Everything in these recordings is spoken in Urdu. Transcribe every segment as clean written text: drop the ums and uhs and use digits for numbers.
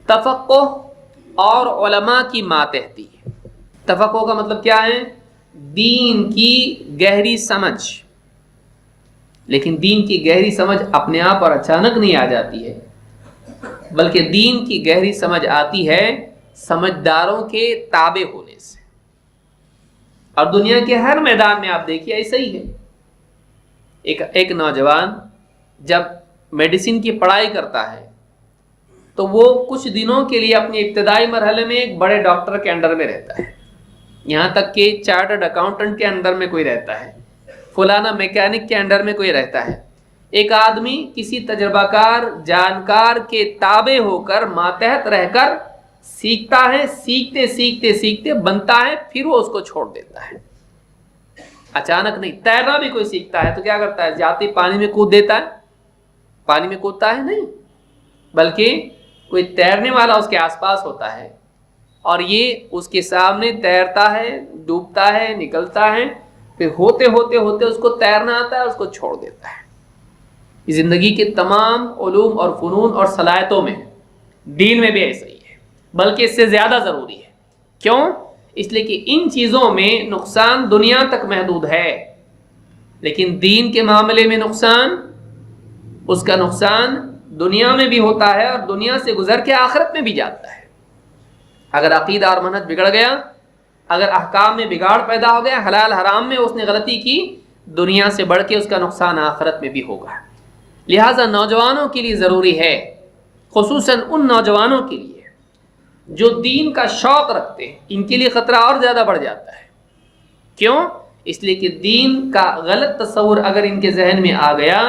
تفقہ اور علماء کی ماتحتی ہے۔ تفقہ کا مطلب کیا ہے؟ دین کی گہری سمجھ۔ لیکن دین کی گہری سمجھ اپنے آپ اور اچانک نہیں آ جاتی ہے، بلکہ دین کی گہری سمجھ آتی ہے سمجھداروں کے تابع ہونے سے۔ اور دنیا کے ہر میدان میں آپ دیکھیے ایسا ہی ہے۔ ایک نوجوان جب میڈیسن کی پڑھائی کرتا ہے تو وہ کچھ دنوں کے لیے اپنی ابتدائی مرحلے میں ایک بڑے ڈاکٹر کے انڈر میں رہتا ہے، یہاں تک کہ چارٹرڈ اکاؤنٹنٹ کے انڈر میں کوئی رہتا ہے، فلانا میکینک کے انڈر میں کوئی رہتا ہے۔ ایک آدمی کسی تجربہ کار جانکار کے تابع ہو کر ماتحت رہ کر سیکھتا ہے، سیکھتے سیکھتے سیکھتے بنتا ہے، پھر وہ اس کو چھوڑ دیتا ہے۔ اچانک نہیں۔ تیرنا بھی کوئی سیکھتا ہے تو کیا کرتا ہے؟ جاتے پانی میں کود دیتا ہے؟ پانی میں کودتا ہے نہیں، بلکہ کوئی تیرنے والا اس کے آس پاس ہوتا ہے اور یہ اس کے سامنے تیرتا ہے، ڈوبتا ہے، نکلتا ہے، پھر ہوتے ہوتے ہوتے اس کو تیرنا آتا ہے، اس کو چھوڑ دیتا ہے۔ زندگی کے تمام علوم اور فنون اور صلاحیتوں میں، دین میں بھی ایسا ہی ہے، بلکہ اس سے زیادہ ضروری ہے۔ کیوں؟ اس لیے کہ ان چیزوں میں نقصان دنیا تک محدود ہے، لیکن دین کے معاملے میں نقصان، اس کا نقصان دنیا میں بھی ہوتا ہے اور دنیا سے گزر کے آخرت میں بھی جاتا ہے۔ اگر عقیدہ اور منہج بگڑ گیا، اگر احکام میں بگاڑ پیدا ہو گیا، حلال حرام میں اس نے غلطی کی، دنیا سے بڑھ کے اس کا نقصان آخرت میں بھی ہوگا۔ لہٰذا نوجوانوں کے لیے ضروری ہے، خصوصاً ان نوجوانوں کے لیے جو دین کا شوق رکھتے ہیں، ان کے لیے خطرہ اور زیادہ بڑھ جاتا ہے۔ کیوں؟ اس لیے کہ دین کا غلط تصور اگر ان کے ذہن میں آ گیا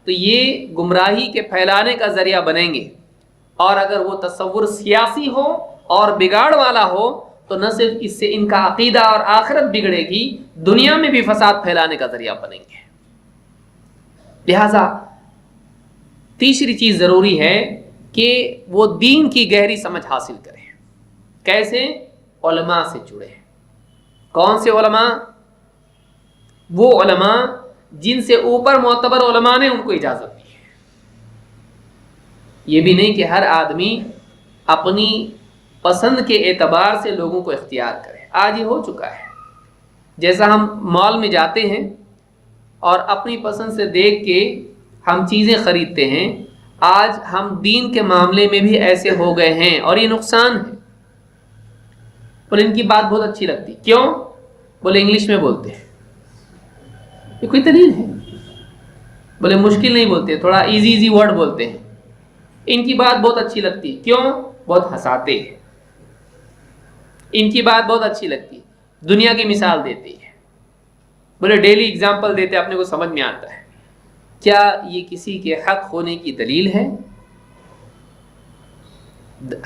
تو یہ گمراہی کے پھیلانے کا ذریعہ بنیں گے، اور اگر وہ تصور سیاسی ہو اور بگاڑ والا ہو تو نہ صرف اس سے ان کا عقیدہ اور آخرت بگڑے گی، دنیا میں بھی فساد پھیلانے کا ذریعہ بنیں گے۔ لہذا تیسری چیز ضروری ہے کہ وہ دین کی گہری سمجھ حاصل کریں۔ کیسے؟ علماء سے جڑے۔ کون سے علماء؟ وہ علماء جن سے اوپر معتبر علماء نے ان کو اجازت دی ہے۔ یہ بھی نہیں کہ ہر آدمی اپنی پسند کے اعتبار سے لوگوں کو اختیار کرے۔ آج یہ ہو چکا ہے، جیسا ہم مال میں جاتے ہیں اور اپنی پسند سے دیکھ کے ہم چیزیں خریدتے ہیں، آج ہم دین کے معاملے میں بھی ایسے ہو گئے ہیں، اور یہ نقصان ہے۔ اور ان کی بات بہت اچھی لگتی، کیوں؟ بولے انگلش میں بولتے ہیں۔ یہ کوئی دلیل ہے؟ بولے مشکل نہیں بولتے، تھوڑا ایزی ورڈ بولتے ہیں۔ ان کی بات بہت اچھی لگتی، کیوں؟ بہت ہنساتے ہیں۔ ان کی بات بہت اچھی لگتی، دنیا کی مثال دیتے ہیں، بولے ڈیلی اگزامپل دیتے، اپنے کو سمجھ میں آتا ہے۔ کیا یہ کسی کے حق ہونے کی دلیل ہے؟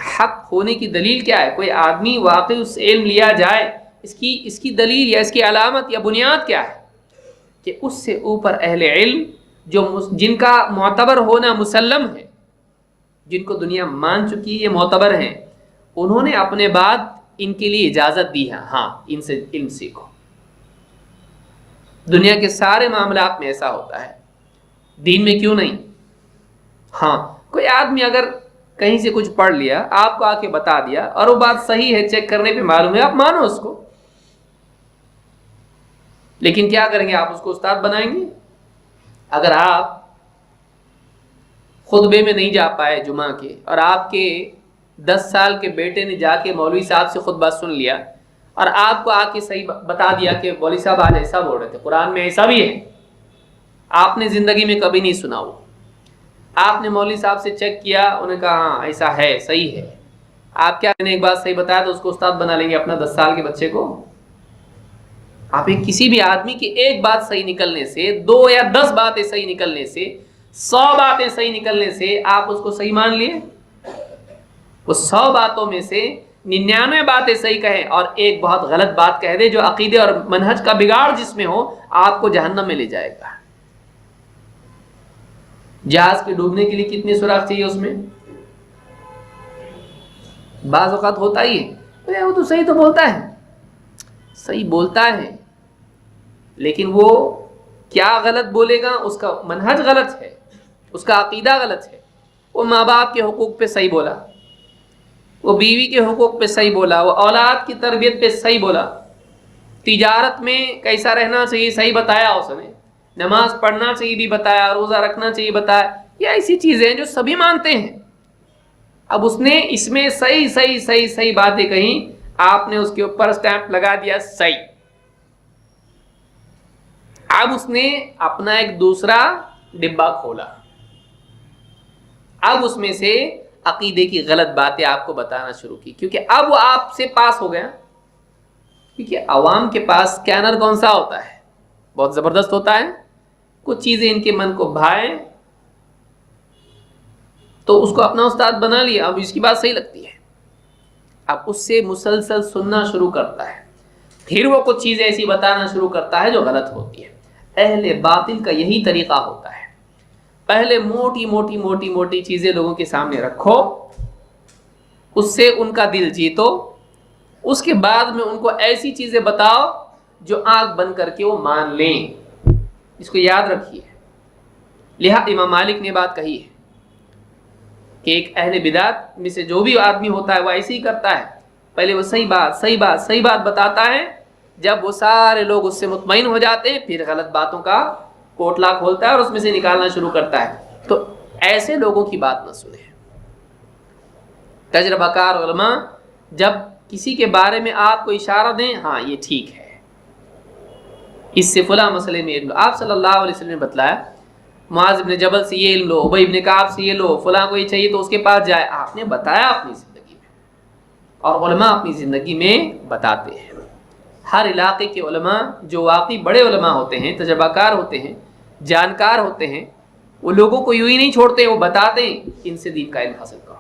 حق ہونے کی دلیل کیا ہے؟ کوئی آدمی واقعی اس علم لیا جائے، اس کی دلیل یا اس کی علامت یا بنیاد کیا ہے؟ کہ اس سے اوپر اہل علم جن کا معتبر ہونا مسلم ہے، جن کو دنیا مان چکی ہے، یہ معتبر ہیں، انہوں نے اپنے بعد ان کے لیے اجازت دی ہے، ہاں ان سے علم سیکھو۔ دنیا کے سارے معاملات میں ایسا ہوتا ہے، دین میں کیوں نہیں؟ ہاں کوئی آدمی اگر کہیں سے کچھ پڑھ لیا، آپ کو آ کے بتا دیا اور وہ بات صحیح ہے، چیک کرنے پہ معلوم ہے، آپ مانو اس کو۔ لیکن کیا کریں گے؟ آپ اس کو استاد بنائیں گے؟ اگر آپ خطبے میں نہیں جا پائے جمعہ کے، اور آپ کے 10 سال کے بیٹے نے جا کے مولوی صاحب سے خطبہ سن لیا اور آپ کو آ کے صحیح بتا دیا کہ مولوی صاحب آج ایسا بول رہے تھے، قرآن میں ایسا بھی ہے، آپ نے زندگی میں کبھی نہیں سنا، وہ آپ نے مولوی صاحب سے چیک کیا، انہوں نے کہا ہاں ایسا ہے، صحیح ہے، آپ کیا ایک بات صحیح بتایا تو اس کو استاد بنا لیں گے اپنا 10 سال کے بچے کو؟ آپ کسی بھی آدمی کی ایک بات صحیح نکلنے سے، 2 یا 10 باتیں صحیح نکلنے سے، 100 باتیں صحیح نکلنے سے آپ اس کو صحیح مان لیے؟ وہ 100 باتوں میں سے 99 باتیں صحیح کہیں اور ایک بہت غلط بات کہہ دے جو عقیدے اور منہج کا بگاڑ جس میں ہو، آپ کو جہنم میں لے جائے گا۔ جہاز کے ڈوبنے کے لیے کتنے سوراخ چاہیے؟ اس میں بعض اوقات ہوتا ہی ہے، وہ تو صحیح تو بولتا ہے، صحیح بولتا ہے، لیکن وہ کیا غلط بولے گا؟ اس کا منہج غلط ہے، اس کا عقیدہ غلط ہے۔ وہ ماں باپ کے حقوق پہ صحیح بولا، وہ بیوی کے حقوق پہ صحیح بولا، وہ اولاد کی تربیت پہ صحیح بولا، تجارت میں کیسا رہنا چاہیے صحیح بتایا اس نے، نماز پڑھنا چاہیے بھی بتایا، روزہ رکھنا چاہیے بتایا. یہ ایسی چیزیں ہیں جو سبھی مانتے ہیں. اب اس نے اس میں صحیح صحیح صحیح صحیح باتیں کہیں، آپ نے اس کے اوپر اسٹیمپ لگا دیا صحیح. اب اس نے اپنا ایک دوسرا ڈبہ کھولا، اب اس میں سے عقیدے کی غلط باتیں آپ کو بتانا شروع کی، کیونکہ اب وہ آپ سے پاس ہو گیا. کیونکہ عوام کے پاس اسکینر کون سا ہوتا ہے؟ بہت زبردست ہوتا ہے. کچھ چیزیں ان کے من کو بھائیں تو اس کو اپنا استاد بنا لیا، اب اس کی بات صحیح لگتی ہے، اب اس سے مسلسل سننا شروع کرتا ہے، پھر وہ کچھ چیزیں ایسی بتانا شروع کرتا ہے جو غلط ہوتی ہے. اہل باطل کا یہی طریقہ ہوتا ہے، پہلے موٹی موٹی موٹی موٹی چیزیں لوگوں کے سامنے رکھو، اس سے ان کا دل جیتو، اس کے بعد میں ان کو ایسی چیزیں بتاؤ جو آنکھ بند کر کے وہ مان لیں. اس کو یاد رکھیے. لہٰذا امام مالک نے بات کہی ہے کہ ایک اہل بدعت میں سے جو بھی آدمی ہوتا ہے وہ ایسے ہی کرتا ہے، پہلے وہ صحیح بات بتاتا ہے، جب وہ سارے لوگ اس سے مطمئن ہو جاتے ہیں پھر غلط باتوں کا کوٹلا کھولتا ہے اور اس میں سے نکالنا شروع کرتا ہے. تو ایسے لوگوں کی بات نہ سنیں. تجربہ کار علماء جب کسی کے بارے میں آپ کو اشارہ دیں، ہاں یہ ٹھیک ہے، اس سے فلاں مسئلے میں علم لو. آپ صلی اللہ علیہ وسلم نے بتلایا معاذ ابن جبل سے یہ علم لو، ابی ابن کعب سے یہ لو، فلاں کو یہ چاہیے تو اس کے پاس جائے. آپ نے بتایا اپنی زندگی میں، اور علماء اپنی زندگی میں بتاتے ہیں. ہر علاقے کے علماء جو واقعی بڑے علماء ہوتے ہیں، تجربہ کار ہوتے ہیں، جانکار ہوتے ہیں، وہ لوگوں کو یوں ہی نہیں چھوڑتے، وہ بتاتے ہیں ان سے دین کا علم حاصل کرو.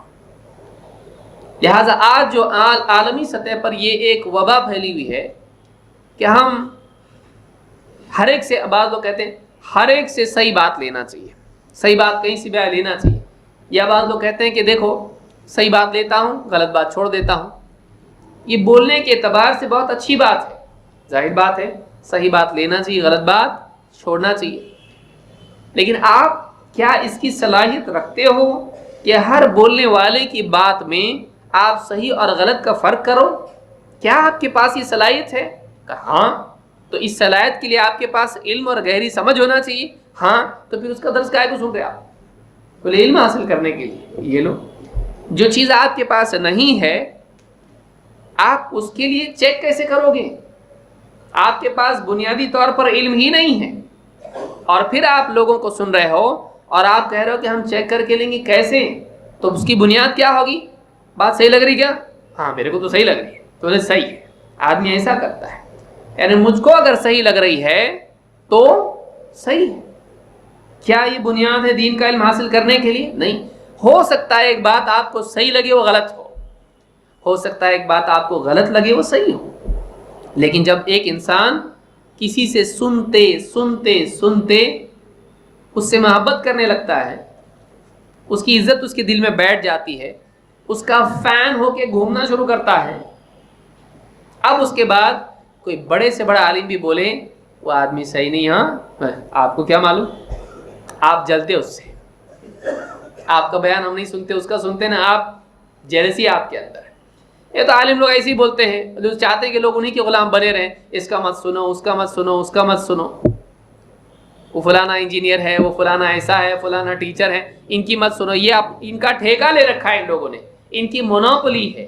لہٰذا آج جو عالمی سطح پر یہ ایک وبا پھیلی ہوئی ہے کہ ہم ہر ایک سے، بعض لوگ کہتے ہیں ہر ایک سے صحیح بات لینا چاہیے، صحیح بات کہیں سے بھی لینا چاہیے، یا بعض لوگ کہتے ہیں کہ دیکھو صحیح بات لیتا ہوں غلط بات چھوڑ دیتا ہوں. یہ بولنے کے اعتبار سے بہت اچھی بات ہے، ظاہر بات ہے صحیح بات لینا چاہیے، غلط بات چھوڑنا چاہیے، لیکن آپ کیا اس کی صلاحیت رکھتے ہو کہ ہر بولنے والے کی بات میں آپ صحیح اور غلط کا فرق کرو؟ کیا آپ کے پاس یہ صلاحیت ہے؟ کہ ہاں. تو اس صلاحیت کے لیے آپ کے پاس علم اور گہری سمجھ ہونا چاہیے. ہاں تو پھر اس کا درس کائے کو سن رہے آپ؟ بولے علم حاصل کرنے کے لیے یہ لو. جو چیز آپ کے پاس نہیں ہے آپ اس کے لیے چیک کیسے کرو گے؟ آپ کے پاس بنیادی طور پر علم ہی نہیں ہے، اور پھر آپ لوگوں کو سن رہے ہو اور آپ کہہ رہے ہو کہ ہم چیک کر کے لیں گے. کیسے؟ تو اس کی بنیاد کیا ہوگی؟ بات صحیح لگ رہی کیا؟ ہاں میرے کو تو صحیح لگ رہی ہے. تو صحیح ہے. آدمی ایسا کرتا ہے، یعنی مجھ کو اگر صحیح لگ رہی ہے تو صحیح ہے. کیا یہ بنیاد ہے دین کا علم حاصل کرنے کے لیے؟ نہیں. ہو سکتا ہے ایک بات آپ کو صحیح لگے وہ غلط ہو سکتا ہے ایک بات آپ کو غلط لگے وہ صحیح ہو. لیکن جب ایک انسان کسی سے سنتے سنتے سنتے اس سے محبت کرنے لگتا ہے، اس کی عزت اس کے دل میں بیٹھ جاتی ہے، اس کا فین ہو کے گھومنا شروع کرتا ہے، اب اس کے بعد کوئی بڑے سے بڑا عالم بھی بولے وہ آدمی صحیح نہیں، ہاں آپ کو کیا معلوم، آپ جلتے اس سے، آپ کا بیان ہم نہیں سنتے، اس کا سنتے نا، آپ جیلسی آپ کے اندر ہے. یہ تو عالم لوگ ایسے ہی بولتے ہیں، جو چاہتے ہیں کہ لوگ انہی کے غلام بنے رہیں، اس کا مت سنو، اس کا مت سنو، اس کا مت سنو، وہ فلانا انجینئر ہے، وہ فلانا ایسا ہے، فلانا ٹیچر ہے، ان کی مت سنو. یہ ان کا ٹھیکہ لے رکھا ہے ان لوگوں نے، ان کی مونوپولی ہے.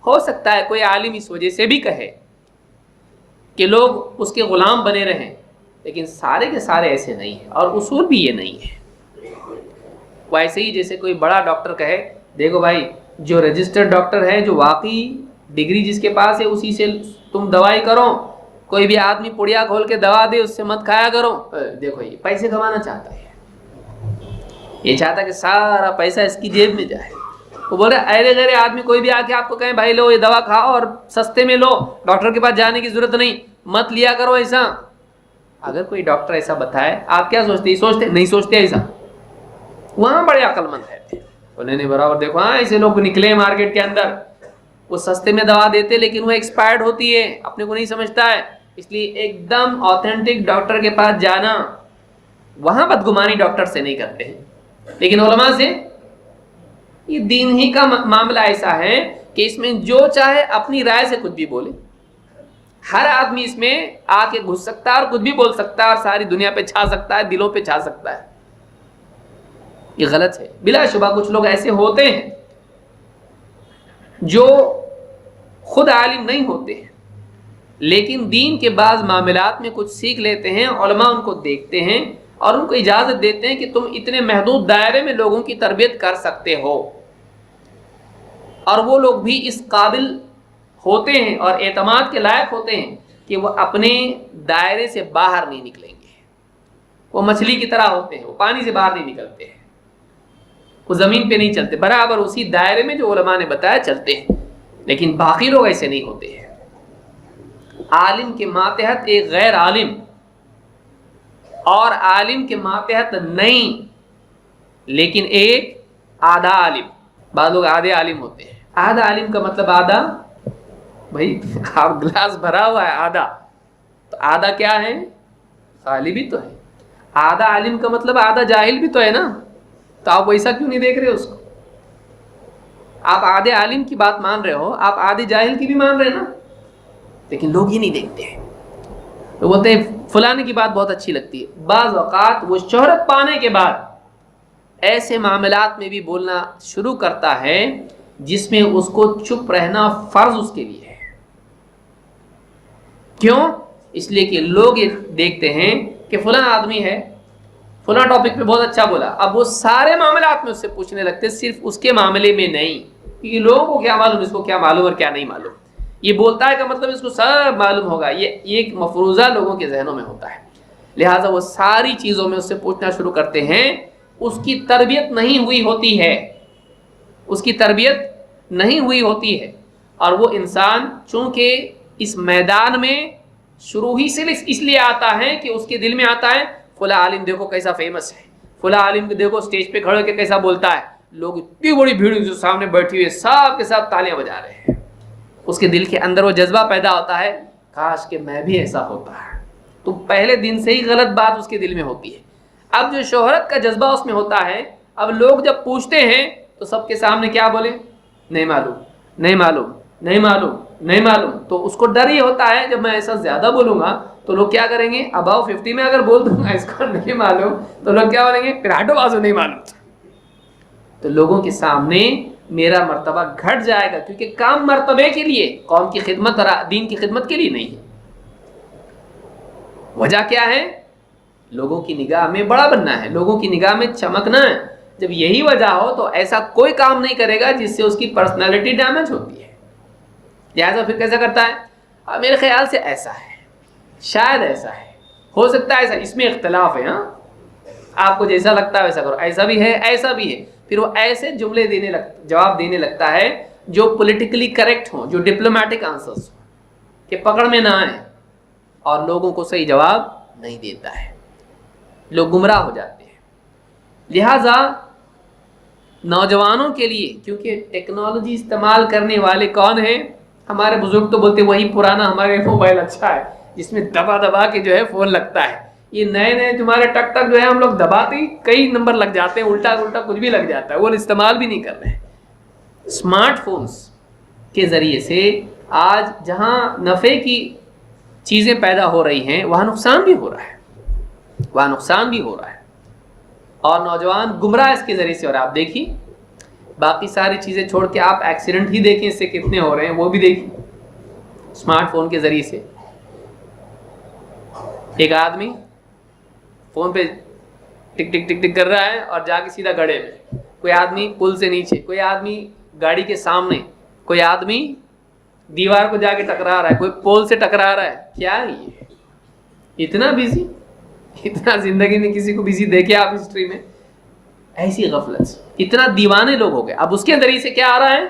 ہو سکتا ہے کوئی عالم اس وجہ سے بھی کہے کہ لوگ اس کے غلام بنے رہیں، لیکن سارے کے سارے ایسے نہیں ہیں، اور اصول بھی یہ نہیں ہے. ویسے ہی جیسے کوئی بڑا ڈاکٹر کہے دیکھو بھائی جو رجسٹرڈ ڈاکٹر ہے، جو واقعی ڈگری جس کے پاس ہے، اسی سے تم دوائی کرو. کوئی بھی آدمی پڑیا کھول کے دوا دے اس سے مت کھایا کرو. دیکھو یہ پیسے کمانا چاہتا ہے، یہ چاہتا ہے کہ سارا پیسہ اس کی جیب میں جائے. وہ بول رہے ایرے غیرے آدمی کوئی بھی آ کے آپ کو کہیں بھائی لو یہ دوا کھاؤ اور سستے میں لو، ڈاکٹر کے پاس جانے کی ضرورت نہیں، مت لیا کرو ایسا. اگر کوئی ڈاکٹر ایسا بتائے آپ کیا سوچتے؟ سوچتے نہیں سوچتے ایسا؟ وہاں بڑے عقل مند رہتے انہوں نے برابر. دیکھو ہاں ایسے لوگ نکلے مارکیٹ کے اندر، وہ سستے میں دوا دیتے لیکن وہ ایکسپائرڈ ہوتی ہے، اپنے کو نہیں سمجھتا ہے. اس لیے ایک دم آتھینٹک ڈاکٹر کے پاس جانا، وہاں بدگمانی ڈاکٹر سے نہیں کرتے ہیں لیکن علماء سے یہ دین ہی کا معاملہ ایسا ہے کہ اس میں جو چاہے اپنی رائے سے کچھ بھی بولے. ہر آدمی اس میں آ کے گھس سکتا ہے اور کچھ بھی بول سکتا ہے اور ساری دنیا پہ چھا سکتا ہے, دلوں پہ چھا سکتا ہے. یہ غلط ہے. بلا شبہ کچھ لوگ ایسے ہوتے ہیں جو خود عالم نہیں ہوتے ہیں لیکن دین کے بعض معاملات میں کچھ سیکھ لیتے ہیں. علماء ان کو دیکھتے ہیں اور ان کو اجازت دیتے ہیں کہ تم اتنے محدود دائرے میں لوگوں کی تربیت کر سکتے ہو, اور وہ لوگ بھی اس قابل ہوتے ہیں اور اعتماد کے لائق ہوتے ہیں کہ وہ اپنے دائرے سے باہر نہیں نکلیں گے. وہ مچھلی کی طرح ہوتے ہیں, وہ پانی سے باہر نہیں نکلتے ہیں, وہ زمین پہ نہیں چلتے, برابر اسی دائرے میں جو علماء نے بتایا چلتے ہیں. لیکن باقی لوگ ایسے نہیں ہوتے ہیں. عالم کے ماتحت ایک غیر عالم اور عالم کے ماتحت نہیں لیکن ایک آدھا عالم. بعض لوگ آدھے عالم ہوتے ہیں. آدھا عالم کا مطلب آدھا, بھائی آپ گلاس بھرا ہوا ہے آدھا, تو آدھا کیا ہے؟ خالی بھی تو ہے. آدھا عالم کا مطلب آدھا جاہل بھی تو ہے نا, تو آپ ویسا کیوں نہیں دیکھ رہے اس کو؟ آپ آدھے عالم کی بات مان رہے ہو, آپ آدھے جاہل کی بھی مان رہے نا, لیکن لوگ یہ نہیں دیکھتے ہیں. وہ بولتے ہیں فلانے کی بات بہت اچھی لگتی ہے. بعض اوقات وہ شہرت پانے کے بعد ایسے معاملات میں بھی بولنا شروع کرتا ہے جس میں اس کو چپ رہنا فرض اس کے لیے ہے. کیوں؟ اس لیے کہ لوگ یہ دیکھتے ہیں کہ فلاں آدمی ہے, فلاں ٹاپک پہ بہت اچھا بولا, اب وہ سارے معاملات میں اس سے پوچھنے لگتے, صرف اس کے معاملے میں نہیں, کیونکہ لوگوں کو کیا معلوم اس کو کیا معلوم اور کیا نہیں معلوم. یہ بولتا ہے کہ مطلب اس کو سب معلوم ہوگا, یہ ایک مفروضہ لوگوں کے ذہنوں میں ہوتا ہے. لہٰذا وہ ساری چیزوں میں اس سے پوچھنا شروع کرتے ہیں. اس کی تربیت نہیں ہوئی ہوتی ہے, اس کی تربیت نہیں ہوئی ہوتی ہے, اور وہ انسان چونکہ اس میدان میں شروع ہی سے اس لیے آتا ہے کہ اس کے دل میں آتا ہے فلاں عالم دیکھو کیسا فیمس ہے, فلاں عالم دیکھو اسٹیج پہ کھڑے کے کیسا بولتا ہے, لوگ اتنی بڑی بھیڑ جو سامنے بیٹھی ہوئی ہے سب کے ساتھ تالیاں بجا رہے ہیں. اس کے دل کے اندر وہ جذبہ پیدا ہوتا ہے کاش کہ میں بھی ایسا ہوتا ہے. تو پہلے دن سے ہی غلط بات اس کے دل میں ہوتی ہے. اب جو شہرت کا جذبہ اس میں ہوتا ہے, اب لوگ جب پوچھتے ہیں تو سب کے سامنے کیا بولے؟ نہیں معلوم, نہیں معلوم, نہیں معلوم, نہیں معلوم. تو اس کو ڈر یہ ہوتا ہے جب میں ایسا زیادہ بولوں گا تو لوگ کیا کریں گے, اباؤ 50 میں اگر بول دوں گا اس کو نہیں معلوم تو لوگ کیا بولیں گے, پھر ہٹو بازو نہیں معلوم. تو لوگوں کے سامنے میرا مرتبہ گھٹ جائے گا, کیونکہ کام مرتبے کے لیے, قوم کی خدمت اور دین کی خدمت کے لیے نہیں ہے. وجہ کیا ہے؟ لوگوں کی نگاہ میں بڑا بننا ہے, لوگوں کی نگاہ میں چمکنا ہے. جب یہی وجہ ہو تو ایسا کوئی کام نہیں کرے گا جس سے اس کی پرسنالٹی ڈیمیج ہوتی ہے. لہٰذا پھر کیسا کرتا ہے؟ میرے خیال سے ایسا ہے, شاید ایسا ہے, ہو سکتا ہے ایسا, اس میں اختلاف ہے, ہاں آپ کو جیسا لگتا ہے ویسا کرو, ایسا بھی ہے ایسا بھی ہے. پھر وہ ایسے جملے جواب دینے لگتا ہے جو پولیٹیکلی کریکٹ ہوں, جو ڈپلومیٹک آنسرز ہوں, کہ پکڑ میں نہ آئیں, اور لوگوں کو صحیح جواب نہیں دیتا ہے. لوگ گمراہ ہو جاتے ہیں. لہٰذا نوجوانوں کے لیے, کیونکہ ٹیکنالوجی استعمال کرنے والے کون ہیں؟ ہمارے بزرگ تو بولتے وہی پرانا ہمارے موبائل اچھا ہے جس میں دبا دبا کے جو ہے فون لگتا ہے. یہ نئے نئے تمہارے ٹک ٹک جو ہے ہم لوگ دباتے ہی کئی نمبر لگ جاتے ہیں, الٹا الٹا کچھ بھی لگ جاتا ہے, وہ استعمال بھی نہیں کر رہے ہیں. اسمارٹ فونز کے ذریعے سے آج جہاں نفع کی چیزیں پیدا ہو رہی ہیں وہاں نقصان بھی ہو رہا ہے, وہاں نقصان بھی ہو رہا ہے, اور نوجوان گمراہ اس کے ذریعے سے. اور آپ دیکھیے باقی ساری چیزیں چھوڑ کے آپ ایکسیڈنٹ ہی دیکھیں اس سے کتنے ہو رہے ہیں, وہ بھی دیکھیں اسمارٹ فون کے ذریعے سے. ایک آدمی فون پہ ٹک ٹک ٹک ٹک کر رہا ہے اور جا کے سیدھا گڑھے میں, کوئی آدمی پل سے نیچے, کوئی آدمی گاڑی کے سامنے, کوئی آدمی دیوار کو جا کے ٹکرا رہا ہے, کوئی پول سے ٹکرا رہا ہے. کیا ہے یہ؟ اتنا بزی, اتنا زندگی میں کسی کو بزی دیکھے آپ ہسٹری میں؟ ایسی غفلت, اتنا دیوانے لوگ ہو گئے. اب اس کے ذریعے سے کیا آ رہا ہے؟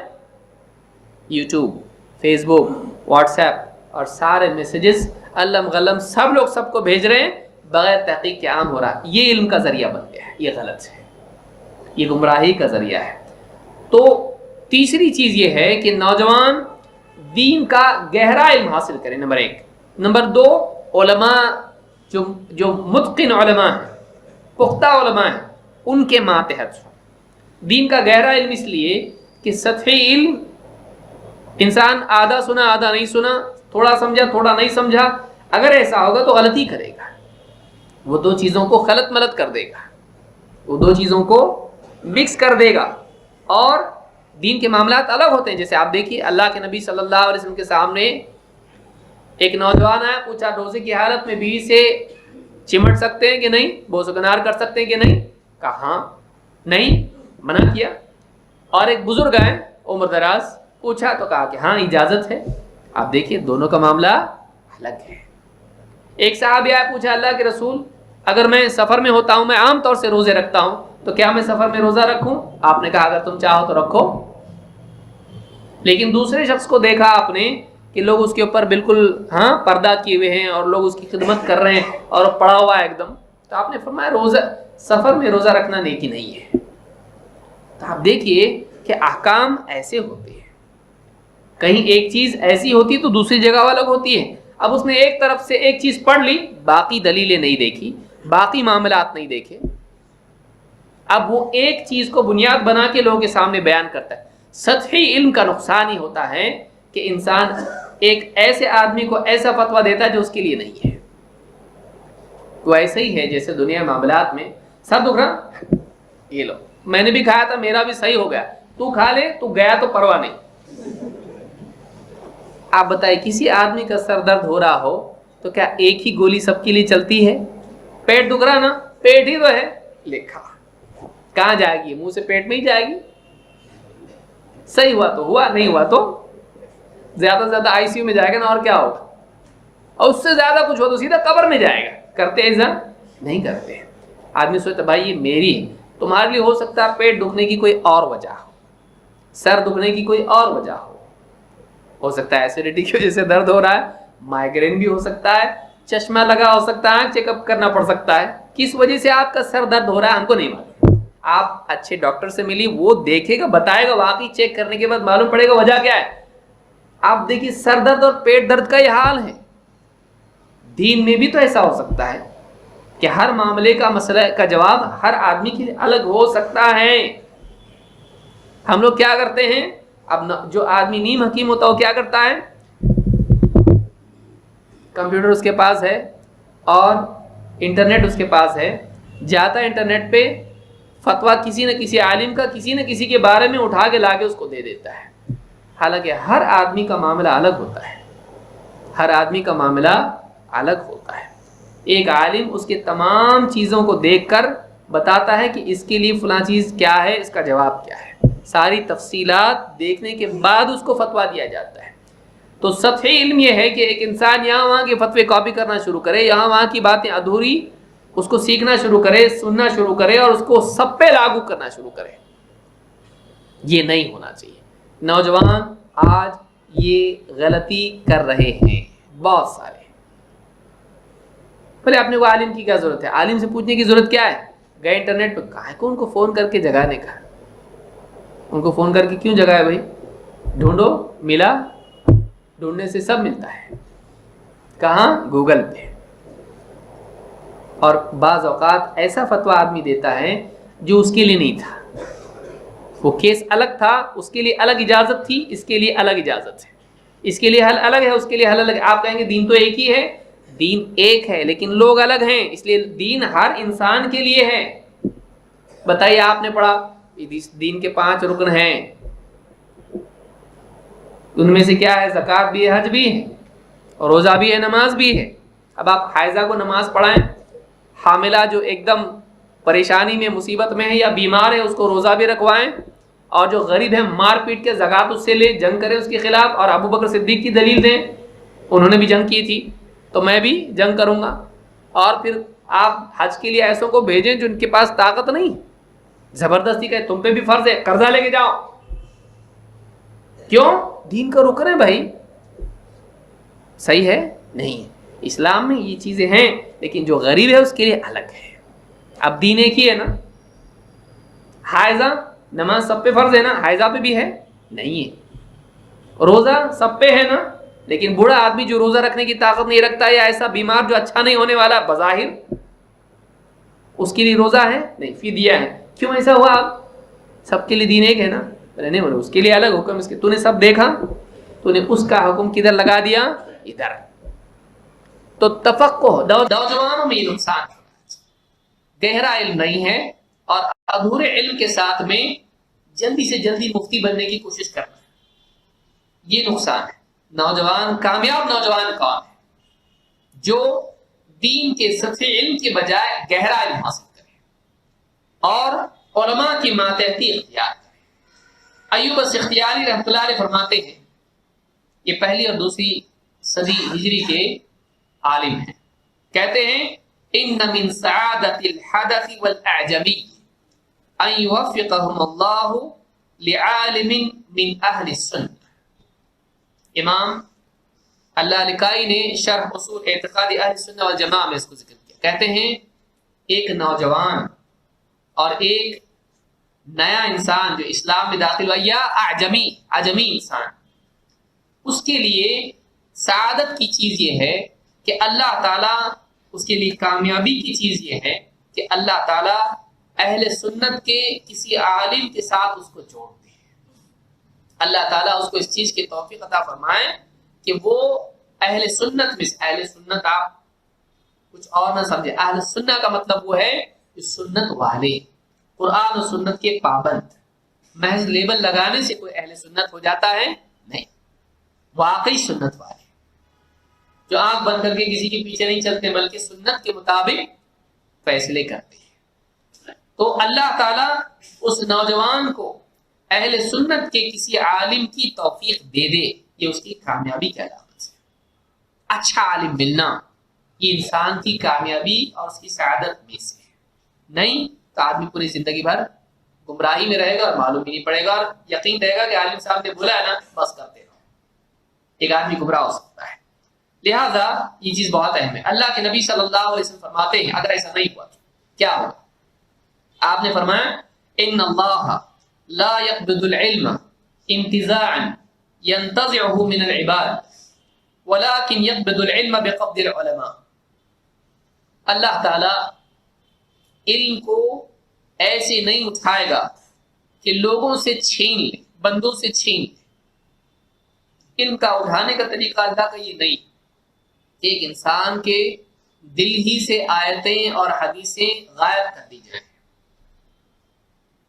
یوٹیوب, فیس بک, واٹس ایپ اور سارے میسیجز علم غلم سب لوگ سب کو بھیج رہے ہیں بغیر تحقیق کے عام ہو رہا ہے. یہ علم کا ذریعہ بن گیا ہے, یہ غلط ہے, یہ گمراہی کا ذریعہ ہے. تو تیسری چیز یہ ہے کہ نوجوان دین کا گہرا علم حاصل کریں, نمبر 1. نمبر 2, علماء جو متقن علماء ہیں, پختہ علماء ہیں, ان کے ماتحت. دین کا گہرا علم اس لیے کہ سطحی علم انسان آدھا سنا آدھا نہیں سنا، تھوڑا سمجھا تھوڑا نہیں سمجھا، اگر ایسا ہوگا تو غلطی کرے گا، وہ دو چیزوں کو خلط ملط کر دے گا، وہ دو چیزوں کو مکس کر دے گا۔ اور دین کے معاملات الگ ہوتے ہیں، جیسے آپ دیکھیے اللہ کے نبی صلی اللہ علیہ وسلم کے سامنے ایک نوجوان آیا، پوچھا روزے کی حالت میں بیوی سے چمٹ سکتے ہیں کہ نہیں، بوس و کنار کر سکتے ہیں کہ نہیں؟ کہا ہاں، نہیں، منع کیا۔ اور ایک بزرگ آئے عمر دراز، پوچھا تو کہا کہ ہاں اجازت ہے۔ آپ دیکھیے دونوں کا معاملہ الگ ہے۔ ایک صحابی آیا، پوچھا اللہ کے رسول اگر میں سفر میں ہوتا ہوں، میں عام طور سے روزے رکھتا ہوں، تو کیا میں سفر میں روزہ رکھوں؟ آپ نے کہا اگر تم چاہو تو رکھو۔ لیکن دوسرے شخص کو دیکھا آپ نے کہ لوگ اس کے اوپر بالکل پردہ کیے ہوئے ہیں اور لوگ اس کی خدمت کر رہے ہیں اور پڑا ہوا ہے ایک دم، تو آپ نے فرمایا روزہ سفر میں روزہ رکھنا نیکی نہیں ہے۔ تو آپ دیکھیے کہ احکام ایسے ہوتے ہیں، کہیں ایک چیز ایسی ہوتی تو دوسری جگہ الگ ہوتی ہے۔ اب اس نے ایک طرف سے ایک چیز پڑھ لی، باقی دلیلیں نہیں دیکھی، باقی معاملات نہیں دیکھے، اب وہ ایک چیز کو بنیاد بنا کے لوگوں کے سامنے بیان کرتا ہے۔ سطحی علم کا نقصان ہی ہوتا ہے کہ انسان ایک ایسے آدمی کو ایسا فتویٰ دیتا ہے جو اس کے لیے نہیں ہے۔ تو ایسا ہی ہے جیسے دنیا معاملات میں سر دکھ رہا، یہ لو میں نے بھی کھایا تھا میرا بھی صحیح ہو گیا، تو کھا لے، تو گیا تو پرواہ نہیں۔ آپ بتائیں کسی آدمی کا سر درد ہو رہا ہو تو کیا ایک ہی گولی سب کے لیے چلتی ہے؟ پیٹ دکھ رہا نا، پیٹ ہی تو ہے، لکھا کہاں جائے گی؟ منہ سے پیٹ میں ہی جائے گی۔ صحیح ہوا تو ہوا، نہیں ہوا تو زیادہ سے زیادہ آئی سی یو میں جائے گا نا، اور کیا ہوگا؟ اور اس سے زیادہ کچھ ہو تو سیدھا قبر میں جائے گا۔ کرتے ایسا نہیں کرتے۔ آدمی سوچتا بھائی یہ میری، تمہارے لیے ہو سکتا ہے پیٹ دکھنے کی کوئی اور وجہ ہو، سر دکھنے کی کوئی اور وجہ ہو سکتا ہے ایسیڈیٹی کی وجہ سے درد ہو رہا ہے، مائیگرین بھی ہو سکتا ہے، چشمہ لگا ہو سکتا ہے، چیک اپ کرنا پڑ سکتا ہے۔ کس وجہ سے آپ کا سر درد ہو رہا ہے ہم کو نہیں معلوم، آپ اچھے ڈاکٹر سے ملی، وہ دیکھے گا بتائے گا، واقعی چیک کرنے کے بعد معلوم پڑے گا وجہ کیا ہے۔ آپ دیکھیے سر درد اور پیٹ درد کا یہ حال ہے، دین میں بھی تو ایسا ہو سکتا ہے کہ ہر معاملے کا مسئلہ کا جواب ہر آدمی کے لیے الگ ہو سکتا ہے۔ ہم لوگ کیا کرتے ہیں، اب جو آدمی نیم حکیم ہوتا ہے وہ کیا کرتا ہے، کمپیوٹر اس کے پاس ہے اور انٹرنیٹ اس کے پاس ہے، جاتا ہے انٹرنیٹ پہ فتویٰ کسی نہ کسی عالم کا کسی نہ کسی کے بارے میں اٹھا کے لا کے اس کو دے دیتا ہے۔ حالانکہ ہر آدمی کا معاملہ الگ ہوتا ہے، ہر آدمی کا معاملہ الگ ہوتا ہے۔ ایک عالم اس کے تمام چیزوں کو دیکھ کر بتاتا ہے کہ اس کے لیے فلاں چیز کیا ہے، اس کا جواب کیا ہے، ساری تفصیلات دیکھنے کے بعد اس کو فتویٰ دیا جاتا ہے۔ تو سطحی علم یہ ہے کہ ایک انسان یہاں وہاں کے فتوے کاپی کرنا شروع کرے، یہاں وہاں کی باتیں ادھوری اس کو سیکھنا شروع کرے، سننا شروع کرے اور اس کو سب پہ لاگو کرنا شروع کرے، یہ نہیں ہونا چاہیے۔ نوجوان آج یہ غلطی کر رہے ہیں بہت سارے۔ بھلے اپنے کو عالم کی کیا ضرورت ہے، عالم سے پوچھنے کی ضرورت کیا ہے؟ گئے انٹرنیٹ پہ، کہا ہے کہ ان کو فون کر کے جگانے کا، ان کو فون کر کے کیوں جگائے بھائی؟ ڈھونڈو، ملا، ڈھونڈنے سے سب ملتا ہے، کہاں؟ گوگل پہ۔ اور بعض اوقات ایسا فتویٰ آدمی دیتا ہے جو اس کے لیے نہیں تھا، وہ کیس الگ تھا، اس کے لیے الگ اجازت تھی، اس کے لیے الگ اجازت ہے، اس کے لیے حل الگ ہے، اس کے لیے حل الگ ہے۔ آپ کہیں گے دین تو ایک ہی ہے، دین ایک ہے لیکن لوگ الگ ہیں، اس لیے دین ہر انسان کے لیے ہے۔ بتائیے آپ نے پڑھا دین کے 5 رکن ہیں، ان میں سے کیا ہے؟ زکوٰۃ بھی ہے، حج بھی ہے، اور روزہ بھی ہے، نماز بھی ہے۔ اب آپ حائضہ کو نماز پڑھائیں، حاملہ جو ایک دم پریشانی میں مصیبت میں ہے یا بیمار ہے اس کو روزہ بھی رکھوائیں، اور جو غریب ہے مار پیٹ کے زکوٰۃ اس سے لے، جنگ کرے اس کے خلاف، اور ابو بکر صدیق کی دلیل دیں، انہوں نے بھی جنگ کی تھی تو میں بھی جنگ کروں گا۔ اور پھر آپ حج کے لیے ایسوں کو بھیجیں جو ان کے پاس طاقت نہیں، زبردستی کہے تم پہ بھی فرض ہے، قرضہ لے کے جاؤ، کیوں؟ دین کا رکن ہے بھائی، صحیح ہے؟ نہیں، اسلام میں یہ چیزیں ہیں لیکن جو غریب ہے اس کے لیے الگ ہے۔ اب دین ایک ہی ہے نا، حائضہ نماز سب پہ فرض ہے نا، حائضہ پہ بھی ہے نہیں ہے، روزہ سب پہ ہے نا، لیکن بوڑھا آدمی جو روزہ رکھنے کی طاقت نہیں رکھتا یا ایسا بیمار جو اچھا نہیں ہونے والا بظاہر، اس کے لیے روزہ ہے نہیں، فدیہ ہے۔ کیوں ایسا ہوا؟ سب کے لیے دین ایک ہے نا؟ نہیں بولے اس کے لیے الگ حکم، اس کے تو نے سب دیکھا، تو نے اس کا حکم کدھر لگا دیا؟ ادھر۔ تو تفقہ نوجوانوں میں یہ نقصان ہے، گہرا علم نہیں ہے اور ادھورے علم کے ساتھ میں جلدی سے جلدی مفتی بننے کی کوشش کرنا، یہ نقصان ہے۔ نوجوان، کامیاب نوجوان کون ہے؟ جو دین کے سطحی علم کے بجائے گہرا علم حاصل کرے اور علماء کی ماتحتی اختیار کرے۔ ایوب السختیانی رحمۃ اللہ علیہ فرماتے ہیں، یہ پہلی اور دوسری صدی ہجری کے عالم ہیں، کہتے ہیں ان من سعادت الحدث والاعجمی ان یوفقهم اللہ لعالم من اہل السنہ۔ امام اللہ لکائی نے شرح اصول اعتقاد اہل سنہ والجماعہ میں اس کو ذکر کیا، کہتے ہیں ایک نوجوان اور ایک نیا انسان جو اسلام میں داخل ہوا یا اعجمی انسان، اس کے لیے سعادت کی چیز یہ ہے کہ اللہ تعالیٰ، اس کے لیے کامیابی کی چیز یہ ہے کہ اللہ تعالیٰ اہل سنت کے کسی عالم کے ساتھ اس کو جوڑ دے، اللہ تعالیٰ اس کو اس چیز کی توفیق عطا فرمائے کہ وہ اہل سنت میں سے، اہل سنت آپ کچھ اور نہ سمجھے، اہل سنت کا مطلب وہ ہے کہ سنت والے، قرآن و سنت کے پابند۔ محض لیبل لگانے سے کوئی اہل سنت ہو جاتا ہے؟ نہیں، واقعی سنت والے جو آنکھ بند کر کے کسی کے پیچھے نہیں چلتے بلکہ سنت کے مطابق فیصلے کرتے ہیں۔ تو اللہ تعالیٰ اس نوجوان کو اہل سنت کے کسی عالم کی توفیق دے دے، یہ اس کی کامیابی کی علامت ہے۔ اچھا عالم ملنا یہ انسان کی کامیابی اور اس کی سعادت میں سے ہے، نہیں تو آدمی پوری زندگی بھر گمراہی میں رہے گا اور معلوم ہی نہیں پڑے گا، اور یقین رہے گا کہ عالم صاحب نے بولا ہے نا بس کرتے رہو، ایک آدمی گمراہ ہو سکتا ہے۔ لہذا یہ چیز بہت اہم ہے۔ اللہ کے نبی صلی اللہ علیہ وسلم فرماتے ہیں اگر ایسا نہیں ہوا تو کیا ہوگا؟ آپ نے فرمایا ان اللہ لا يقبض العلم انتزاعا ينتزعه من العباد ولكن يقبض العلم بقبض العلماء۔ اللہ تعالی علم کو ایسے نہیں اٹھائے گا کہ لوگوں سے چھین لے، بندوں سے چھین لے۔ علم کا اٹھانے کا طریقہ اللہ کا یہ نہیں کہ ایک انسان کے دل ہی سے آیتیں اور حدیثیں غائب کر دی جائیں،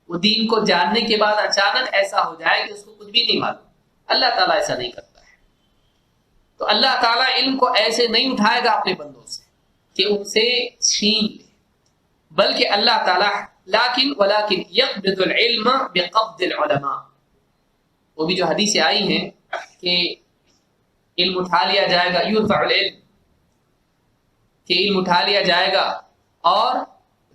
وہ دین کو جاننے کے بعد اچانک ایسا ہو جائے کہ اس کو کچھ بھی نہیں معلوم۔ اللہ تعالیٰ ایسا نہیں کرتا ہے۔ تو اللہ تعالیٰ علم کو ایسے نہیں اٹھائے گا اپنے بندوں سے کہ ان سے چھین لے، بلکہ اللہ تعالیٰ ولکن یقبض العلم بقبض العلماء، وہ بھی جو حدیثیں آئی ہیں کہ علم اٹھا لیا جائے گا، یرفع العلم، کہ علم اٹھا لیا جائے گا اور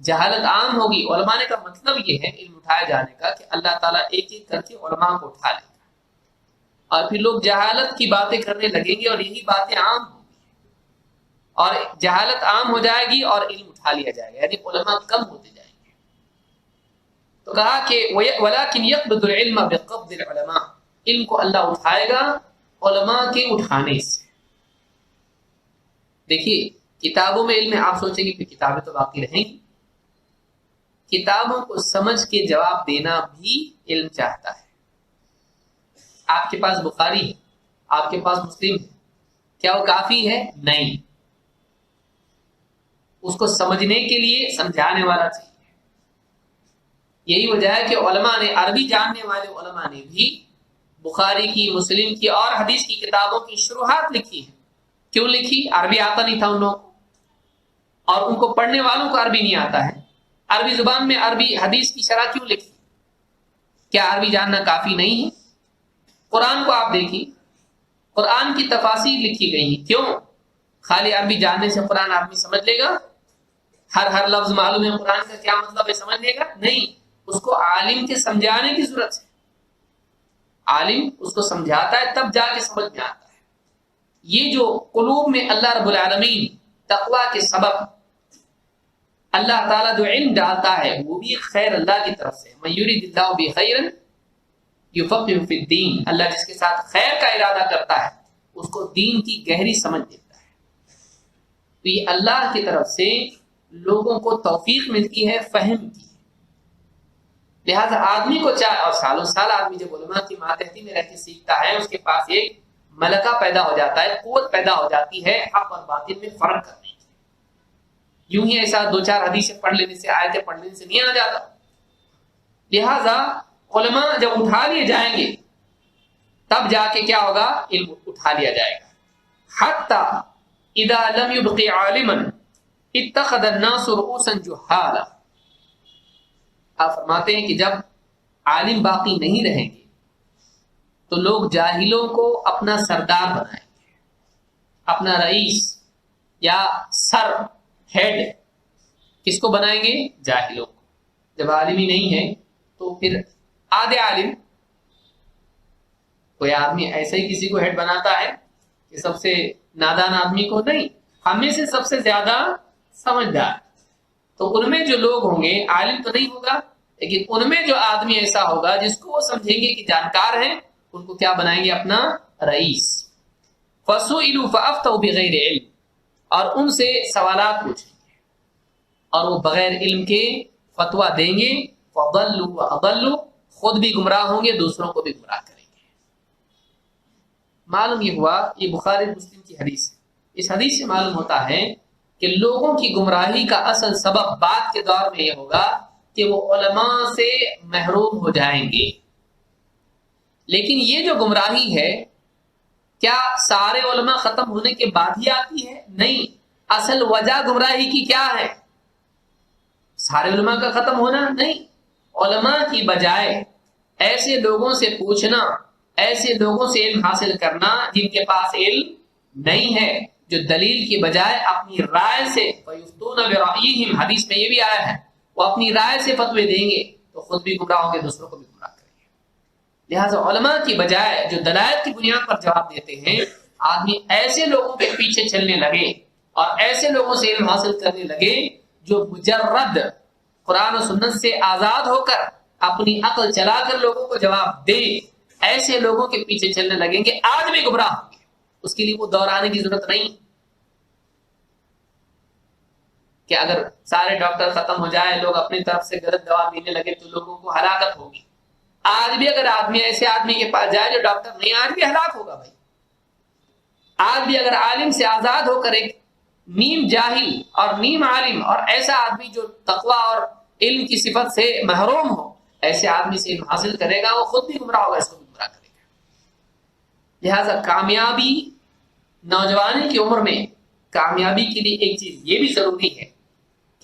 جہالت عام ہوگی۔ علماء نے کا مطلب یہ ہے علم اٹھائے جانے کا کہ اللہ تعالیٰ ایک ایک کر کے علماء کو اٹھا لے گا اور پھر لوگ جہالت کی باتیں کرنے لگیں گے اور یہی باتیں عام ہوں گی اور جہالت عام ہو جائے گی اور علم اٹھا لیا جائے گا، یعنی علماء کم ہوتے جائیں گے۔ تو کہا کہ وَلَكِنْ يَقْبِضُ الْعِلْمَ بِقَبْضِ الْعُلَمَاء، علم کو اللہ اٹھائے گا علماء کے اٹھانے سے۔ دیکھیے کتابوں میں علم ہے، آپ سوچیں گے کہ کتابیں تو باقی رہیں گی، کتابوں کو سمجھ کے جواب دینا بھی علم چاہتا ہے۔ آپ کے پاس بخاری ہے، آپ کے پاس مسلم ہے، کیا وہ کافی ہے؟ نہیں، اس کو سمجھنے کے لیے سمجھانے والا چاہیے۔ یہی وجہ ہے کہ علماء نے، عربی جاننے والے علماء نے بھی بخاری کی، مسلم کی اور حدیث کی کتابوں کی شروحات لکھی ہیں۔ کیوں لکھی؟ عربی آتا نہیں تھا ان لوگوں کو، اور ان کو پڑھنے والوں کو عربی نہیں آتا ہے۔ عربی زبان میں عربی حدیث کی شرح کیوں لکھی؟ کیا عربی جاننا کافی نہیں ہے؟ قرآن کو آپ دیکھیے، قرآن کی تفاسیر لکھی گئی ہیں، کیوں؟ خالی عربی جاننے سے قرآن آدمی سمجھ لے گا؟ ہر لفظ معلوم ہے قرآن کا کیا مطلب ہے سمجھ لے گا؟ نہیں، اس کو عالم کے سمجھانے کی ضرورت ہے۔ عالم اس کو سمجھاتا ہے تب جا کے سمجھ میں آتا ہے۔ یہ جو قلوب میں اللہ رب العالمین تقوی کے سبب اللہ تعالیٰ جو علم ڈالتا ہے وہ بھی خیر اللہ کی طرف سے، من یرید اللہ بہ خیرا یفقہہ فی الدین، اللہ جس کے ساتھ خیر کا ارادہ کرتا ہے اس کو دین کی گہری سمجھ دیتا ہے۔ تو یہ اللہ کی طرف سے لوگوں کو توفیق ملتی ہے فہم کی۔ لہٰذا آدمی کو چاہے، اور سالوں سال آدمی جب علماء کی ماتحتی میں رہ کے سیکھتا ہے، اس کے پاس ایک ملکہ پیدا ہو جاتا ہے، قوت پیدا ہو جاتی ہے حق اور باطل میں فرق کرنے کی۔ یوں ہی ایسا دو چار حدیثیں پڑھ لینے سے، آیتیں پڑھ لینے سے نہیں آ جاتا۔ لہٰذا علماء جب اٹھا لیے جائیں گے تب جا کے کیا ہوگا؟ علم اٹھا لیا جائے گا۔ حتی اذا لم يبق عالما اتخذ الناس رؤوسا جہالا، آپ فرماتے ہیں کہ جب عالم باقی نہیں رہیں گے تو لوگ جاہلوں کو اپنا سردار بنائیں گے، اپنا رئیس یا سر، ہیڈ کس کو بنائیں گے؟ جاہلوں کو۔ جب عالم ہی نہیں ہے تو پھر آدھے عالم، کوئی آدمی ایسا ہی کسی کو ہیڈ بناتا ہے کہ سب سے نادان آدمی کو نہیں، ہمیں سے سب سے زیادہ سمجھدار، تو ان میں جو لوگ ہوں گے، عالم تو نہیں ہوگا لیکن ان میں جو آدمی ایسا ہوگا جس کو وہ سمجھیں گے کہ جانکار ہیں، ان کو کیا بنائیں گے؟ اپنا رئیس۔ فَسُئِلُوا فَأَفْتَوْا بِغَيْرِ عِلْمٍ، اور ان سے سوالات پوچھیں گے اور وہ بغیر علم کے فتویٰ دیں گے۔ فَضَلُّوا وَأَضَلُّوا، خود بھی گمراہ ہوں گے، دوسروں کو بھی گمراہ کریں گے۔ معلوم یہ ہوا، یہ بخاری مسلم کی حدیث ہے، اس حدیث سے معلوم ہوتا ہے کہ لوگوں کی گمراہی کا اصل سبب بعد کے دور میں یہ ہوگا کہ وہ علماء سے محروم ہو جائیں گے۔ لیکن یہ جو گمراہی ہے، کیا سارے علماء ختم ہونے کے بعد ہی آتی ہے؟ نہیں، اصل وجہ گمراہی کی کیا ہے؟ سارے علماء کا ختم ہونا نہیں، علماء کی بجائے ایسے لوگوں سے پوچھنا، ایسے لوگوں سے علم حاصل کرنا جن کے پاس علم نہیں ہے، جو دلیل کی بجائے اپنی رائے سے، فَيُفْتُونَ بِرَأْيِهِمْ، حدیث میں یہ بھی آیا ہے، وہ اپنی رائے سے فتوے دیں گے تو خود بھی گمراہ ہوں گے، دوسروں کو بھی گمراہ کریں گے۔ لہٰذا علماء کی بجائے جو دلائل کی بنیاد پر جواب دیتے ہیں، آدمی ایسے لوگوں کے پیچھے چلنے لگے اور ایسے لوگوں سے علم حاصل کرنے لگے جو مجرد قرآن و سنت سے آزاد ہو کر اپنی عقل چلا کر لوگوں کو جواب دے، ایسے لوگوں کے پیچھے چلنے لگیں گے، آج بھی گمراہ ہوں گے۔ اس کے لیے وہ دہرانے کی ضرورت نہیں کہ اگر سارے ڈاکٹر ختم ہو جائے، لوگ اپنی طرف سے غلط دوا دینے لگے تو لوگوں کو ہلاکت ہوگی۔ آج بھی اگر آدمی ایسے آدمی کے پاس جائے جو ڈاکٹر نہیں، آج بھی ہلاک ہوگا بھائی۔ آج بھی اگر عالم سے آزاد ہو کر ایک نیم جاہل اور نیم عالم اور ایسا آدمی جو تقوی اور علم کی صفت سے محروم ہو، ایسے آدمی سے علم حاصل کرے گا، وہ خود بھی گمراہ ہوگا، اس کو بھی گمراہ کرے گا۔ لہٰذا کامیابی، نوجوانی کی عمر میں کامیابی کے لیے ایک چیز یہ بھی ضروری ہے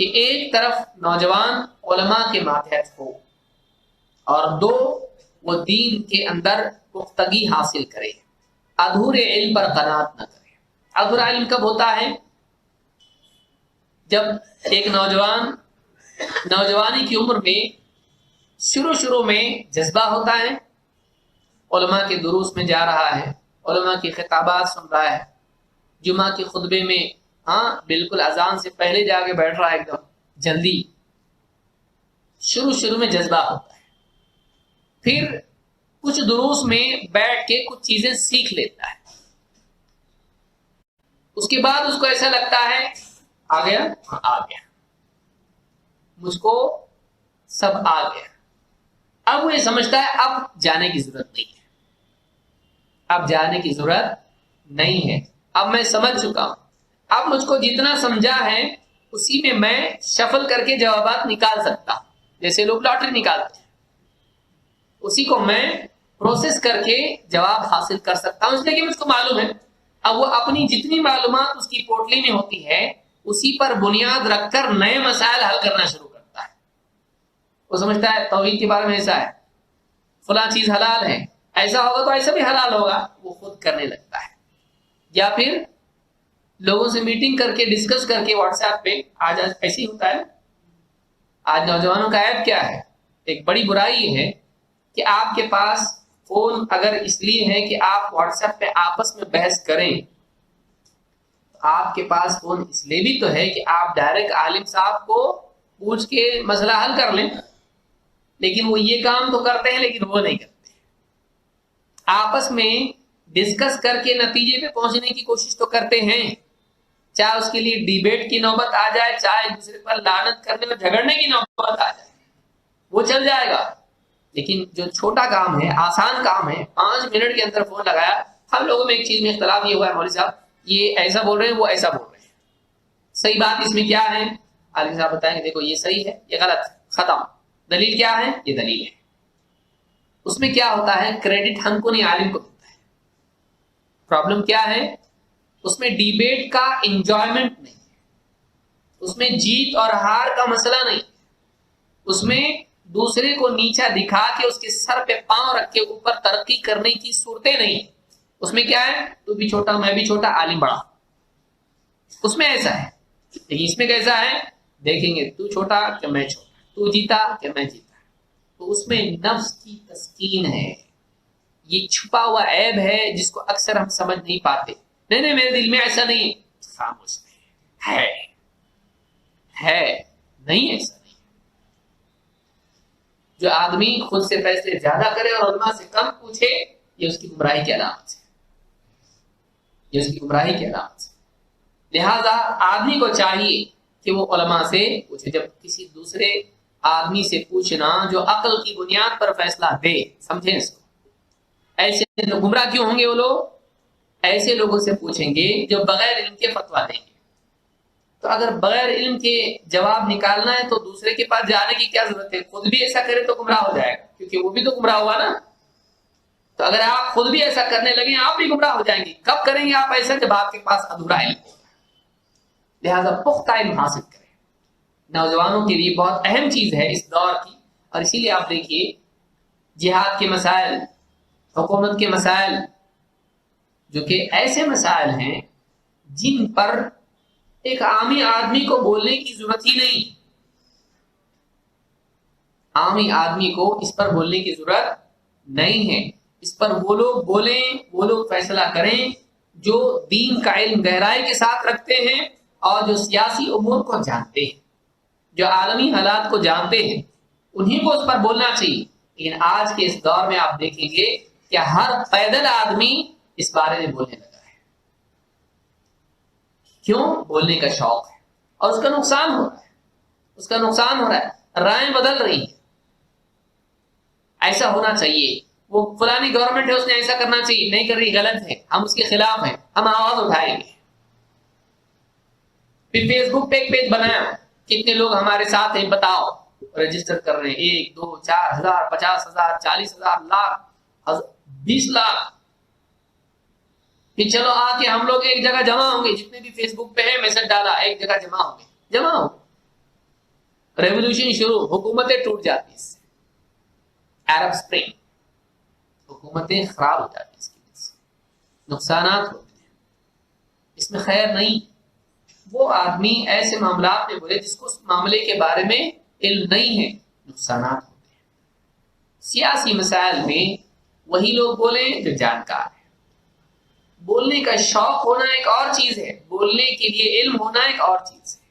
کہ ایک طرف نوجوان علماء کے ماتحت ہو اور دو، وہ دین کے اندر پختگی حاصل کرے، ادھورے علم پر قناعت نہ کرے۔ ادھورا علم کب ہوتا ہے؟ جب ایک نوجوان نوجوانی کی عمر میں شروع میں جذبہ ہوتا ہے، علماء کے دروس میں جا رہا ہے، علماء کی خطابات سن رہا ہے، جمعہ کے خطبے میں بالکل اذان سے پہلے جا کے بیٹھ رہا ہے، ایک دم جلدی، شروع میں جذبہ ہوتا ہے۔ پھر کچھ دروس میں بیٹھ کے کچھ چیزیں سیکھ لیتا ہے، اس کے بعد اس کو ایسا لگتا ہے آ گیا، مجھ کو سب آ گیا۔ اب وہ یہ سمجھتا ہے اب جانے کی ضرورت نہیں ہے، اب جانے کی ضرورت نہیں ہے، اب میں سمجھ چکا ہوں، اب مجھ کو جتنا سمجھا ہے اسی میں میں شفل کر کے جوابات نکال سکتا ہوں، جیسے لوگ لاٹری نکالتے ہیں، اسی کو میں پروسیس کر کے جواب حاصل کر سکتا ہوں، اس لیے کہ مجھ کو معلوم ہے۔ اب وہ اپنی جتنی معلومات اس کی پوٹلی میں ہوتی ہے اسی پر بنیاد رکھ کر نئے مسائل حل کرنا شروع کرتا ہے۔ وہ سمجھتا ہے توحید کے بارے میں ایسا ہے، فلاں چیز حلال ہے، ایسا ہوگا تو ایسا بھی حلال ہوگا، وہ خود کرنے لگتا ہے۔ یا پھر لوگوں سے میٹنگ کر کے ڈسکس کر کے واٹس ایپ پہ، آج ایسے ہی ہوتا ہے۔ آج نوجوانوں کا عیب کیا ہے؟ ایک بڑی برائی ہے کہ آپ کے پاس فون اگر اس لیے ہے کہ آپ واٹس ایپ پہ آپس میں بحث کریں، آپ کے پاس فون اس لیے بھی تو ہے کہ آپ ڈائریکٹ عالم صاحب کو پوچھ کے مسئلہ حل کر لیں، لیکن وہ یہ کام تو کرتے ہیں لیکن وہ نہیں کرتے، آپس میں ڈسکس کر کے نتیجے پہ پہنچنے کی کوشش تو کرتے ہیں، چاہے اس کے لیے ڈیبیٹ کی نوبت آ جائے، چاہے ایک دوسرے پر لعنت کرنے اور جھگڑنے کی نوبت آ جائے، وہ چل جائے گا. لیکن جو چھوٹا کام ہے، آسان کام ہے، 5 منٹ کے اندر فون لگایا. ہم لوگوں میں ایک چیز میں اختلاف یہ ہوا ہے مولوی صاحب، یہ ایسا بول رہے ہیں، وہ ایسا بول رہے ہیں. صحیح بات اس میں کیا ہے؟ عالم صاحب بتائیں گے دیکھو یہ صحیح ہے، یہ غلط، ختم. دلیل کیا ہے؟ یہ دلیل ہے. اس میں کیا ہوتا ہے، کریڈٹ ہم کو نہیں عالم کو ملتا ہے. پرابلم کیا ہے؟ اس میں ڈیبیٹ کا انجوائمنٹ نہیں ہے، اس میں جیت اور ہار کا مسئلہ نہیں، اس میں دوسرے کو نیچا دکھا کے اس کے سر پہ پاؤں رکھ کے اوپر ترقی کرنے کی صورتیں نہیں. اس میں کیا ہے، تو بھی چھوٹا میں بھی چھوٹا عالم بڑا، اس میں ایسا ہے. لیکن اس میں کیسا ہے، دیکھیں گے تو چھوٹا کہ میں چھوٹا، تو جیتا کہ میں جیتا. تو اس میں نفس کی تسکین ہے. یہ چھپا ہوا عیب ہے جس کو اکثر ہم سمجھ نہیں پاتے. نہیں میرے دل میں ایسا نہیں ہے، خاموش ہے نہیں، ایسا نہیں. جو آدمی خود سے فیصلے زیادہ کرے اور علماء سے کم پوچھے، یہ اس کی گمراہی کی علامت ہے، یہ اس کی گمراہی کی علامت ہے. لہذا آدمی کو چاہیے کہ وہ علماء سے پوچھے. جب کسی دوسرے آدمی سے پوچھنا جو عقل کی بنیاد پر فیصلہ دے، سمجھیں اس کو. ایسے لوگ گمراہ کیوں ہوں گے؟ وہ لوگ ایسے لوگوں سے پوچھیں گے جو بغیر علم کے فتویٰ دیں گے. تو اگر بغیر علم کے جواب نکالنا ہے تو دوسرے کے پاس جانے کی کیا ضرورت ہے؟ خود بھی ایسا کرے تو گمراہ ہو جائے گا، کیونکہ وہ بھی تو گمراہ ہوا نا. تو اگر آپ خود بھی ایسا کرنے لگے آپ بھی گمراہ ہو جائیں گے. کب کریں گے آپ ایسا؟ جب آپ کے پاس ادھورا علم ہوگا. لہذا پختہ علم حاصل کریں. نوجوانوں کے لیے بہت اہم چیز ہے اس دور کی. اور اسی لیے آپ دیکھیے جہاد کے مسائل، حکومت کے مسائل، جو کہ ایسے مسائل ہیں جن پر ایک عامی آدمی کو بولنے کی ضرورت ہی نہیں. عامی آدمی کو اس پر بولنے کی ضرورت نہیں ہے. اس پر وہ لوگ بولیں، وہ لوگ فیصلہ کریں جو دین کا علم گہرائی کے ساتھ رکھتے ہیں اور جو سیاسی امور کو جانتے ہیں، جو عالمی حالات کو جانتے ہیں، انہیں کو اس پر بولنا چاہیے. لیکن آج کے اس دور میں آپ دیکھیں گے کہ ہر پیدل آدمی اس بارے میں بولنے لگا ہے. کیوں؟ بولنے کا شوق ہے اور اس کا نقصان ہو رہا ہے. اس کا نقصان ہو رہا ہے، رائے بدل رہی ہیں. ایسا ہونا چاہیے، وہ فلانی گورنمنٹ ہے اس نے ایسا کرنا چاہیے، نہیں کر رہی، غلط ہے، ہم اس کے خلاف ہیں، ہم آواز اٹھائیں گے. پھر فیس بک پہ ایک پیج بنایا، کتنے لوگ ہمارے ساتھ ہیں بتاؤ، رجسٹر کر رہے ہیں، 1 2 4 ہزار، 50 ہزار، 40 ہزار، لاکھ، 20 لاکھ. پھر چلو آ کے ہم لوگ ایک جگہ جمع ہوں گے، جتنے بھی فیس بک پہ ہے میسج ڈالا، ایک جگہ جمع ہوں گے، جمع ہوں. ریولوشن شروع، حکومتیں ٹوٹ جاتی اس سے. عرب اسپرنگ، حکومتیں خراب ہو جاتی اس کی وجہ سے، نقصانات ہوتے ہیں. اس میں خیر نہیں. وہ آدمی ایسے معاملات میں بولے جس کو اس معاملے کے بارے میں علم نہیں ہے، نقصانات ہوتے ہیں. سیاسی مسائل میں وہی لوگ بولیں جو جانکار ہیں. بولنے کا شوق ہونا ایک اور چیز ہے، بولنے کے لیے علم ہونا ایک اور چیز ہے.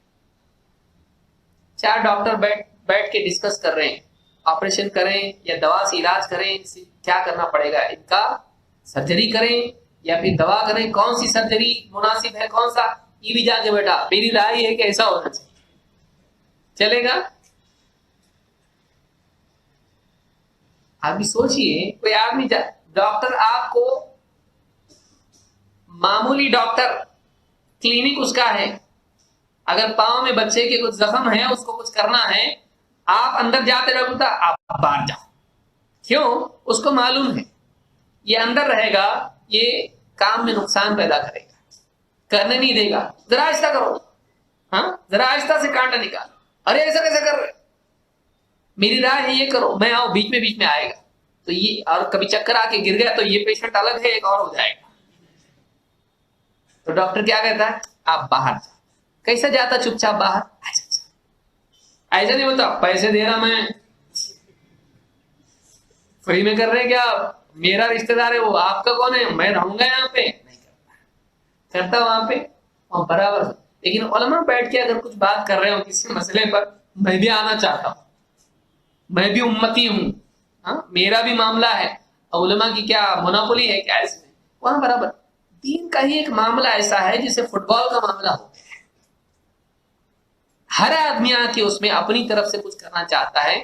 4 ڈاکٹر بیٹھ کے ڈسکس کر رہے ہیں، آپریشن کریں یا دوا سے علاج کریں، کیا کرنا پڑے گا ان کا؟ سرجری کریں یا پھر دوا کریں؟ کون سی سرجری مناسب ہے، کون سا؟ یہ بھی جان کے بیٹا میری رائے ہے کہ ایسا ہونا چاہیے. چلے گا؟ آپ بھی سوچئے، کوئی آدمی ڈاکٹر آپ کو، معمولی ڈاکٹر، کلینک اس کا ہے، اگر پاؤں میں بچے کے کچھ زخم ہے، اس کو کچھ کرنا ہے، آپ اندر جاتے رہو تو آپ باہر جاؤ. کیوں؟ اس کو معلوم ہے یہ اندر رہے گا، یہ کام میں نقصان پیدا کرے گا، کرنے نہیں دے گا. ذرا آہستہ کرو، ہاں ذرا آہستہ سے کانٹا نکالو. ارے ایسا کیسے کر رہے؟ میری رائے ہے یہ کرو. میں آؤ، بیچ میں آئے گا تو یہ، اور کبھی چکر آ کے گر گیا تو یہ پیشنٹ الگ ہے، ایک اور ہو جائے گا. تو ڈاکٹر کیا کہتا ہے؟ آپ باہر جاؤ. کیسا جاتا؟ چپ چاپ باہر. ایسا نہیں ہوتا پیسے دے رہا میں، فری میں کر رہے ہیں کیا؟ میرا رشتہ دار ہے وہ، آپ کا کون ہے؟ میں رہوں گا یہاں پہ. نہیں کرتا وہاں پہ، وہاں برابر. لیکن علماء بیٹھ کے اگر کچھ بات کر رہے ہو کسی مسئلے پر، میں بھی آنا چاہتا ہوں، میں بھی امتی ہوں، ہاں میرا بھی معاملہ ہے، علماء کی کیا مناپولی ہے کیا اس میں؟ وہاں برابر. دین کا ہی ایک معاملہ ایسا ہے جسے فٹ بال کا معاملہ ہو گیا ہے. ہر آدمی آ کے اس میں اپنی طرف سے کچھ کرنا چاہتا ہے،